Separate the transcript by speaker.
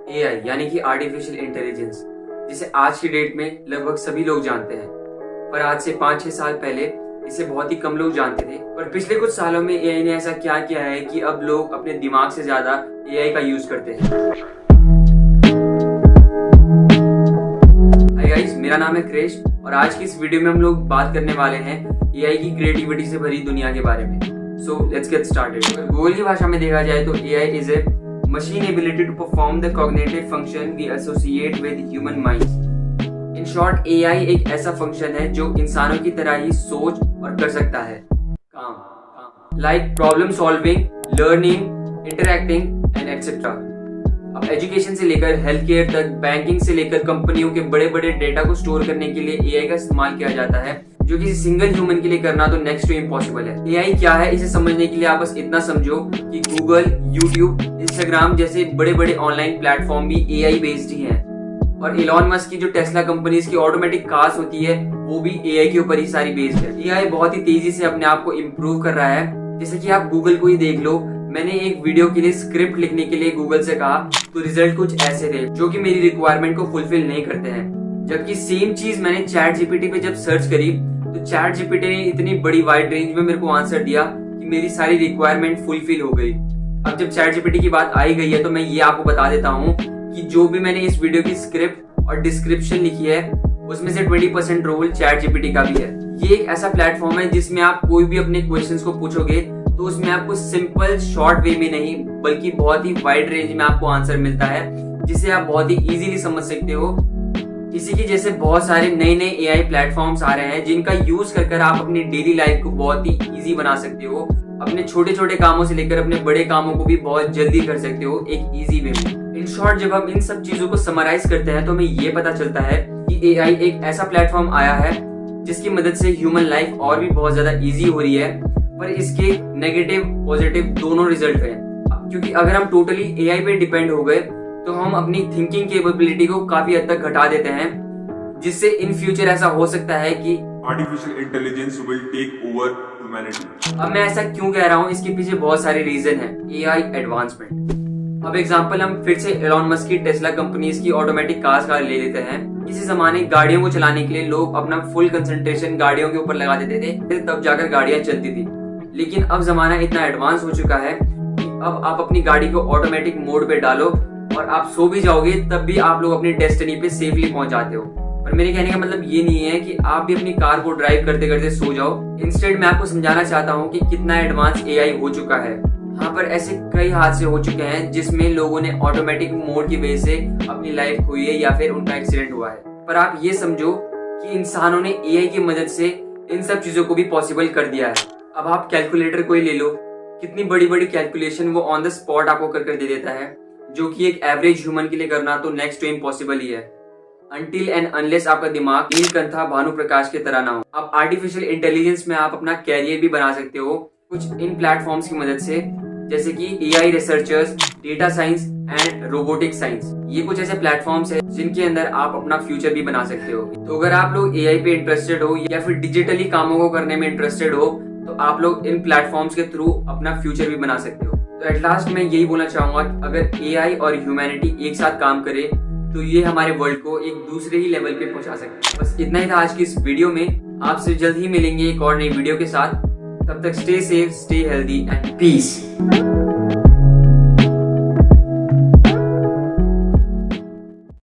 Speaker 1: AI यानी कि artificial intelligence, जिसे आज की डेट में लगभग सभी लोग जानते हैं, पर आज से 5-6 साल पहले इसे बहुत ही कम लोग जानते थे। पर पिछले कुछ सालों में एआई ने ऐसा क्या किया है कि अब लोग अपने दिमाग से ज्यादा एआई का यूज करते हैं। हाय गाइस, मेरा नाम है क्रिश और आज की इस वीडियो में हम लोग बात करने वाले हैं एआई की क्रिएटिविटी से भरी दुनिया के बारे में। So let's get started. अगर गूगल की भाषा में देखा जाए तो AI is a machine ability to perform the cognitive function we associate with human minds. In short, AI एक ऐसा फंक्शन है जो इंसानों की तरह ही सोच और कर सकता है काम, like problem solving, learning, interacting and etc. अब एजुकेशन से लेकर हेल्थ केयर तक, बैंकिंग से लेकर कंपनियों के बड़े बड़े डेटा को स्टोर करने के लिए एआई का इस्तेमाल किया जाता है, जो किसी सिंगल ह्यूमन के लिए करना तो नेक्स्ट टू इम्पॉसिबल है। एआई क्या है, इसे समझने के लिए आप बस इतना समझो कि गूगल, यूट्यूब, इंस्टाग्राम जैसे बड़े बड़े ऑनलाइन प्लेटफॉर्म भी एआई बेस्ड ही हैं। और इलॉन मस्क की जो टेस्ला कंपनी की ऑटोमेटिक कार्स होती है वो भी एआई के ऊपर ही सारी बेस्ड है। एआई बहुत ही तेजी से अपने आप को इम्प्रूव कर रहा है। जैसे कि आप गूगल को ही देख लो, मैंने एक वीडियो के लिए स्क्रिप्ट लिखने के लिए गूगल से कहा तो रिजल्ट कुछ ऐसे थे जो कि मेरी रिक्वायरमेंट को फुलफिल नहीं करते हैं। जबकि सेम चीज मैंने चैट जीपीटी पे जब सर्च करी तो चैट जीपीटी ने इतनी बड़ी वाइड रेंज में मेरे को आंसर दिया कि मेरी सारी रिक्वायरमेंट फुलफिल हो गई। अब जब चैट जीपीटी की बात आई गई है तो मैं ये आपको बता देता हूँ कि जो भी मैंने इस वीडियो की स्क्रिप्ट और डिस्क्रिप्शन लिखी है उसमें से 20% रोल चैट जीपीटी का भी है। ये एक ऐसा प्लेटफॉर्म है जिसमें आप कोई भी अपने क्वेश्चंस को पूछोगे तो उसमें आपको सिंपल शॉर्ट वे में नहीं बल्कि बहुत ही वाइड रेंज में आपको आंसर मिलता है, जिसे आप बहुत ही इजीली समझ सकते हो। इसी की जैसे बहुत सारे नए नए एआई प्लेटफॉर्म्स आ रहे हैं जिनका यूज कर आप अपनी डेली लाइफ को बहुत ही इजी बना सकते हो। अपने छोटे छोटे कामों से लेकर अपने बड़े कामों को भी बहुत जल्दी कर सकते हो एक इजी वे में। इन शॉर्ट, जब हम इन सब चीजों को समराइज करते हैं तो हमें ये पता चलता है कि एआई एक ऐसा प्लेटफॉर्म आया है जिसकी मदद से ह्यूमन लाइफ और भी बहुत ज्यादा इजी हो रही है, पर इसके नेगेटिव पॉजिटिव दोनों रिजल्ट हैं। क्योंकि अगर हम टोटली एआई पे डिपेंड हो गए तो हम अपनी थिंकिंग कैपेबिलिटी को काफी हद तक घटा देते हैं, जिससे इन फ्यूचर ऐसा हो सकता है कि
Speaker 2: artificial intelligence will take over humanity.
Speaker 1: अब मैं ऐसा क्यों कह रहा हूँ, इसके पीछे बहुत सारे रीजन है। AI advancement. अब एग्जांपल हम फिर से एलॉन मस्क की टेस्ला कंपनीज की ऑटोमेटिक कार्स का ले लेते हैं। किसी जमाने गाड़ियों को चलाने के लिए लोग अपना फुल कंसंट्रेशन गाड़ियों के ऊपर लगा देते थे, तब जाकर गाड़ियां चलती थी। लेकिन अब जमाना इतना एडवांस हो चुका है कि अब आप अपनी गाड़ी को ऑटोमेटिक मोड पे डालो और आप सो भी जाओगे तब भी आप लोग अपनी डेस्टिनी पे सेफली पहुंच जाते हो। पर मेरे कहने का मतलब ये नहीं है कि आप भी अपनी कार को ड्राइव करते करते सो जाओ। इंस्टेड मैं आपको समझाना चाहता हूँ कि कितना एडवांस एआई हो चुका है। हाँ, पर ऐसे कई हादसे हो चुके हैं जिसमें लोगों ने ऑटोमेटिक मोड की वजह से अपनी लाइफ खोई है या फिर उनका एक्सीडेंट हुआ है। पर आप ये समझो कि इंसानों ने एआई की मदद से इन सब चीजों को भी पॉसिबल कर दिया है। अब आप कैलकुलेटर को ही ले लो, कितनी बड़ी बड़ी कैलकुलेशन वो ऑन द स्पॉट आपको कर दे देता है, जो कि एक एवरेज ह्यूमन के लिए करना तो नेक्स्ट टू इम्पॉसिबल ही है, अनटिल एंड अनलेस आपका दिमाग नीलकंठा भानु प्रकाश की तरह ना हो। अब आर्टिफिशियल इंटेलिजेंस में आप अपना कैरियर भी बना सकते हो कुछ इन प्लेटफॉर्म्स की मदद से, जैसे कि AI researchers, data science and robotic science. ये कुछ ऐसे प्लेटफॉर्म्स है जिनके अंदर आप अपना फ्यूचर भी बना सकते हो। तो अगर आप लोग एआई पे इंटरेस्टेड हो या फिर डिजिटली कामों को करने में इंटरेस्टेड हो तो आप लोग इन प्लेटफॉर्म्स के थ्रू अपना फ्यूचर भी बना सकते हो। तो एट लास्ट मैं यही बोलना चाहूंगा कि अगर एआई और ह्यूमैनिटी एक साथ काम करे तो ये हमारे वर्ल्ड को एक दूसरे ही लेवल पे पहुंचा सकते हैं। बस इतना ही था आज की इस वीडियो में। आपसे जल्द ही मिलेंगे एक और नई वीडियो के साथ। तब तक stay safe, stay healthy and piece.